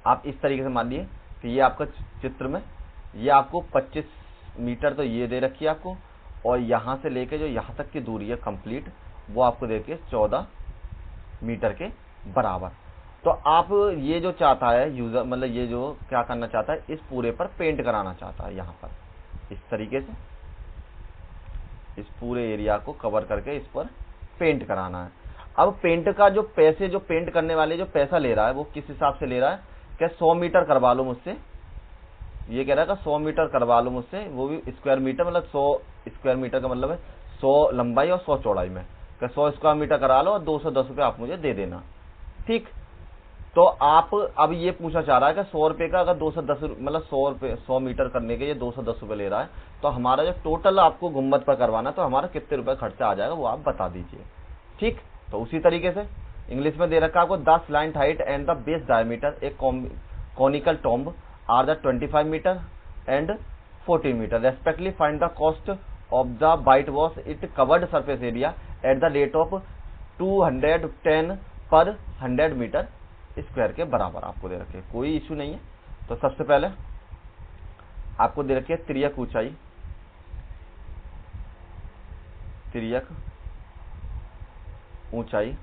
आप इस तरीके से मान लिए कि ये आपका चित्र में ये आपको 25 मीटर तो ये दे रखी है आपको, और यहाँ से लेके जो यहाँ तक की दूरी है कंप्लीट वो आपको दे रखी है 14 मीटर के बराबर। तो आप ये जो चाहता है यूजर, मतलब ये जो क्या करना चाहता है, इस पूरे पर पेंट कराना चाहता है, यहाँ पर इस तरीके से इस पूरे एरिया को कवर करके इस पर पेंट कराना है। अब पेंट का जो पैसे, जो पेंट करने वाले जो पैसा ले रहा है वो किस हिसाब से ले रहा है, क्या 100 मीटर करवा लो मुझसे, ये कह रहा है 100 मीटर करवा लो मुझसे, वो भी स्क्वायर मीटर, मतलब 100 स्क्वायर मीटर का मतलब है 100 लंबाई और 100 चौड़ाई में, क्या 100 स्क्वायर मीटर करा लो और 210 रुपये आप मुझे दे देना। ठीक, तो आप अब ये पूछना चाह रहा है कि 100 रुपये का अगर 210 मतलब 100 रुपये 100 मीटर करने के ये 210 रुपये ले रहा है, तो हमारा जो टोटल आपको गुम्बद पर करवाना तो हमारा कितने रुपए खर्चा आ जाएगा वो आप बता दीजिए। ठीक, तो उसी तरीके से इंग्लिश में दे रखा है आपको, the slant height and the base diameter a conical tomb are the 25 metre and 14 metre respectively, find the cost of the white wash it covered surface area at the rate of 210 per 100 metre square के बराबर आपको दे रखे, कोई issue नहीं है। तो सबसे पहले आपको दे रखी है तिर्यक ऊंचाई, तिर्यक ऊंचाई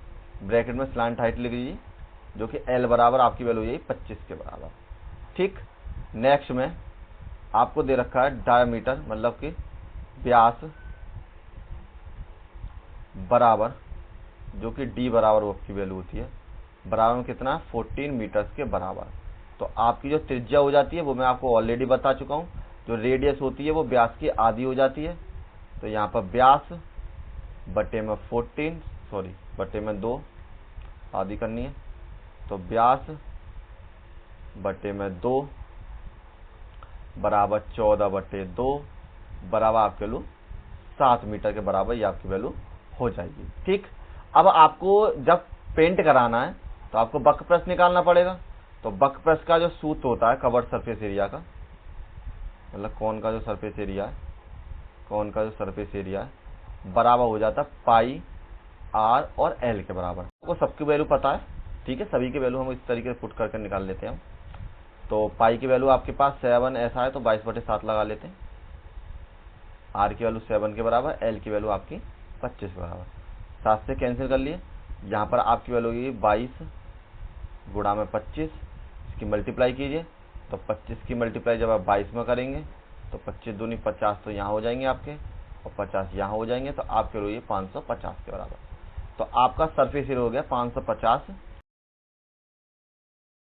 ब्रैकेट में स्लैंट हाइट लिख लीजिए, जो कि L बराबर आपकी वैल्यू यही 25 के बराबर। ठीक, नेक्स्ट में आपको दे रखा है डायमीटर, मतलब कि व्यास बराबर, जो कि D बराबर वो की वैल्यू होती है, बराबर में कितना 14 मीटर्स के बराबर। तो आपकी जो त्रिज्या हो जाती है वो मैं आपको ऑलरेडी बता चुका हूं, जो रेडियस होती है वो व्यास की आधी हो जाती है। तो यहाँ पर व्यास बटे में 14, सॉरी बटे में 2 आधी करनी है, तो व्यास बटे में 2 बराबर 14 बटे 2 बराबर आपके वैल्यू 7 मीटर के बराबर, ये आपकी वैल्यू हो जाएगी। ठीक, अब आपको जब पेंट कराना है तो आपको वक्र प्रस्थ निकालना पड़ेगा। तो वक्र प्रस्थ का जो सूत्र होता है कवर्ड सरफेस एरिया का, मतलब कौन का जो सरफेस एरिया है, कौन का जो सरफेस एरिया है बराबर हो जाता है पाई आर और एल के बराबर। आपको सबकी वैल्यू पता है, ठीक है, सभी की वैल्यू हम इस तरीके से पुट करके निकाल लेते हैं। तो पाई की वैल्यू आपके पास 7 ऐसा है तो 22/7 लगा लेते हैं, आर की वैल्यू 7 के बराबर, एल की वैल्यू आपकी 25 के बराबर, 7 से कैंसिल कर लिए। यहाँ पर आपकी वैल्यू होगी 22 गुणा में 25, इसकी मल्टीप्लाई कीजिए, तो 25 की मल्टीप्लाई जब आप 22 में करेंगे तो 25 दूनी 50 तो यहाँ हो जाएंगे आपके, और 50 यहाँ हो जाएंगे, तो आपके वैल्यू 550 के बराबर। तो आपका सरफेस एरिया हो गया 550